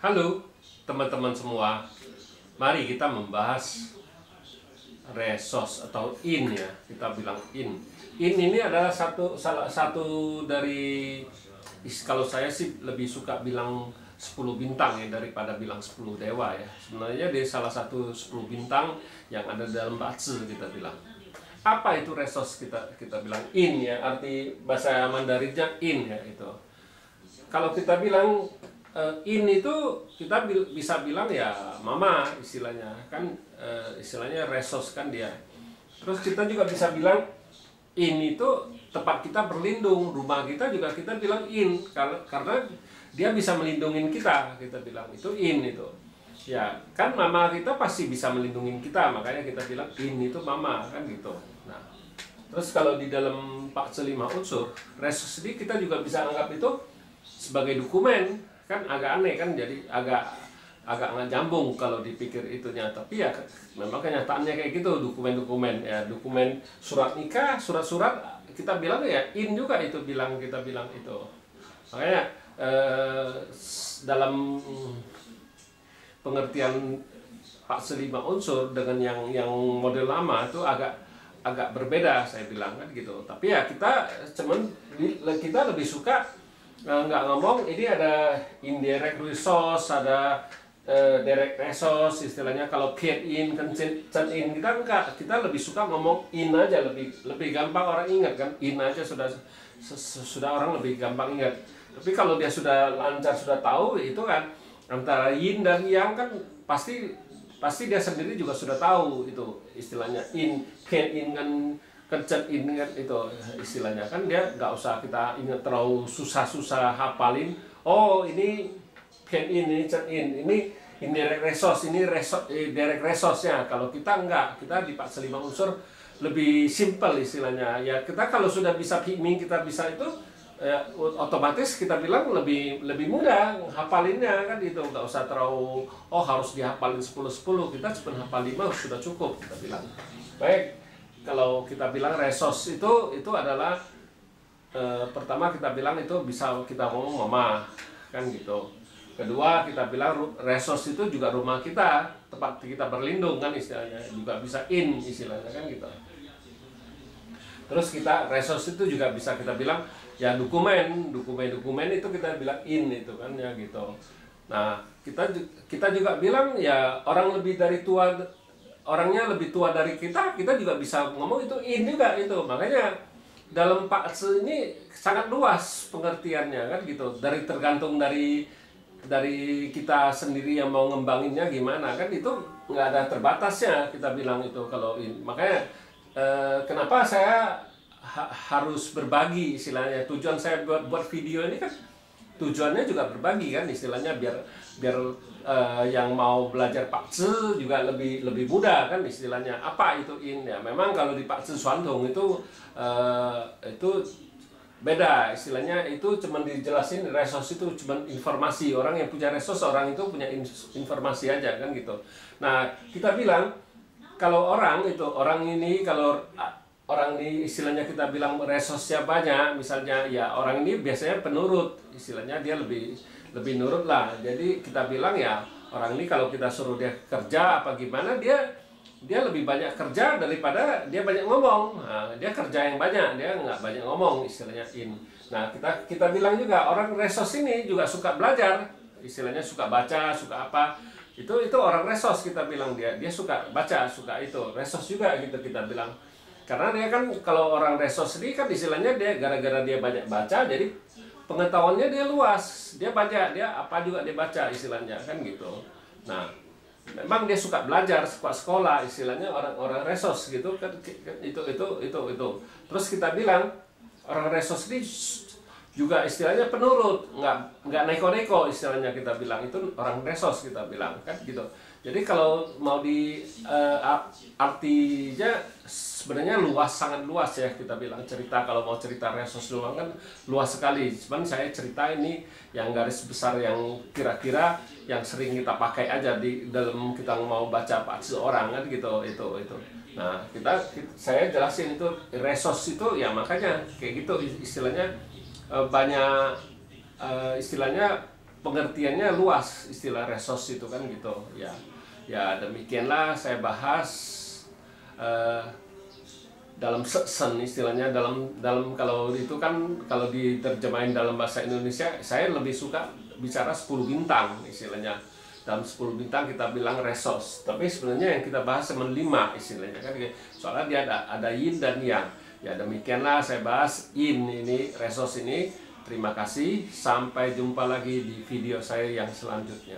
Halo teman-teman semua, mari kita membahas resos atau in ya, kita bilang in. In ini adalah salah satu dari, kalau saya sih lebih suka bilang 10 bintang ya daripada bilang 10 dewa ya. Sebenarnya dia salah satu 10 bintang yang ada dalam Bazi kita bilang. Apa itu resos, kita bilang in ya, arti bahasa Mandarinnya in ya itu. Kalau kita bilang in itu kita bisa bilang ya mama istilahnya kan, istilahnya resos kan dia. Terus kita juga bisa bilang in itu tempat kita berlindung, rumah kita juga kita bilang in karena dia bisa melindungi kita bilang itu in itu. Ya kan mama kita pasti bisa melindungi kita, makanya kita bilang in itu mama kan gitu. Nah, terus kalau di dalam Bazi 5 unsur resos ini kita juga bisa anggap itu sebagai dokumen. Kan agak aneh kan, jadi agak nggak nyambung kalau dipikir itunya, tapi ya memang kenyataannya kayak gitu. Dokumen-dokumen ya, dokumen surat nikah, surat-surat kita bilang ya in juga itu, kita bilang itu. Makanya dalam pengertian Bazi 5 unsur dengan yang model lama itu agak berbeda saya bilang kan gitu. Tapi ya kita lebih suka nggak ngomong ini ada indirect resource, ada direct resource istilahnya. Kalau piet in, chen in, kita lebih suka ngomong in aja, lebih gampang orang ingat kan. In aja sudah orang lebih gampang ingat. Tapi kalau dia sudah lancar, sudah tahu itu kan antara yin dan yang kan pasti dia sendiri juga sudah tahu itu istilahnya in, piet in kan kencet ini kan itu istilahnya kan, dia nggak usah kita ingat terlalu susah-susah hafalin. Oh ini pian ini cet ini direct resource, ini direct resource-nya. Kalau kita enggak, kita di Bazi 5 unsur lebih simple istilahnya ya. Kita kalau sudah bisa piming, kita bisa itu otomatis kita bilang lebih mudah hafalinnya kan itu, nggak usah terlalu harus dihafalin 10 kita cuma hafal 5 sudah cukup kita bilang. Baik, kalau kita bilang resos itu adalah pertama kita bilang itu bisa kita ngomong mama kan gitu. Kedua kita bilang resos itu juga rumah kita, tempat kita berlindung kan istilahnya, juga bisa in istilahnya kan gitu. Terus kita resos itu juga bisa kita bilang ya dokumen itu kita bilang in itu kan ya gitu. Nah kita juga bilang ya orangnya lebih tua dari kita juga bisa ngomong itu in juga itu. Makanya dalam Bazi ini sangat luas pengertiannya kan gitu, tergantung dari kita sendiri yang mau ngembanginnya gimana kan, itu nggak ada terbatasnya kita bilang itu kalau in. Makanya kenapa saya harus berbagi istilahnya, tujuan saya buat video ini kan tujuannya juga berbagi kan istilahnya, biar yang mau belajar Bazi juga lebih mudah kan istilahnya. Apa itu in ya, memang kalau di Bazi Xuanzong itu beda istilahnya, itu cuman dijelasin resos itu cuman informasi. Orang yang punya resos, orang itu punya informasi aja kan gitu. Nah kita bilang kalau orang ini istilahnya kita bilang resosnya banyak, misalnya ya orang ini biasanya penurut istilahnya, dia lebih nurut lah. Jadi kita bilang ya orang ini kalau kita suruh dia kerja apa gimana, dia lebih banyak kerja daripada dia banyak ngomong. Nah, dia kerja yang banyak, dia nggak banyak ngomong istilahnya in. Nah kita bilang juga orang resos ini juga suka belajar istilahnya, suka baca, suka apa. Itu orang resos kita bilang, dia suka baca, suka itu resos juga gitu kita bilang. Karena dia kan kalau orang resos ini kan istilahnya dia gara-gara dia banyak baca, jadi pengetahuannya dia luas, dia baca, dia apa juga dia baca istilahnya kan gitu. Nah memang dia suka belajar, suka sekolah istilahnya, orang resos gitu kan itu. Terus kita bilang orang resos ini juga istilahnya penurut, nggak neko-neko istilahnya kita bilang, itu orang resos kita bilang kan gitu. Jadi kalau mau artinya sebenarnya sangat luas ya kita bilang cerita. Kalau mau cerita resos doang kan luas sekali. Cuman saya cerita ini yang garis besar, yang kira-kira yang sering kita pakai aja di dalam kita mau baca Bazi orang kan gitu itu. Nah saya jelasin itu resos itu ya, makanya kayak gitu istilahnya banyak istilahnya pengertiannya luas istilah resos itu kan gitu ya. Ya demikianlah saya bahas dalam sen istilahnya, dalam kalau itu kan kalau diterjemahin dalam bahasa Indonesia saya lebih suka bicara 10 bintang istilahnya. Dalam 10 bintang kita bilang resos, tapi sebenarnya yang kita bahas cuma 5 istilahnya kan, soalnya dia ada yin dan yang. Ya demikianlah saya bahas yin ini, resos ini. Terima kasih, sampai jumpa lagi di video saya yang selanjutnya.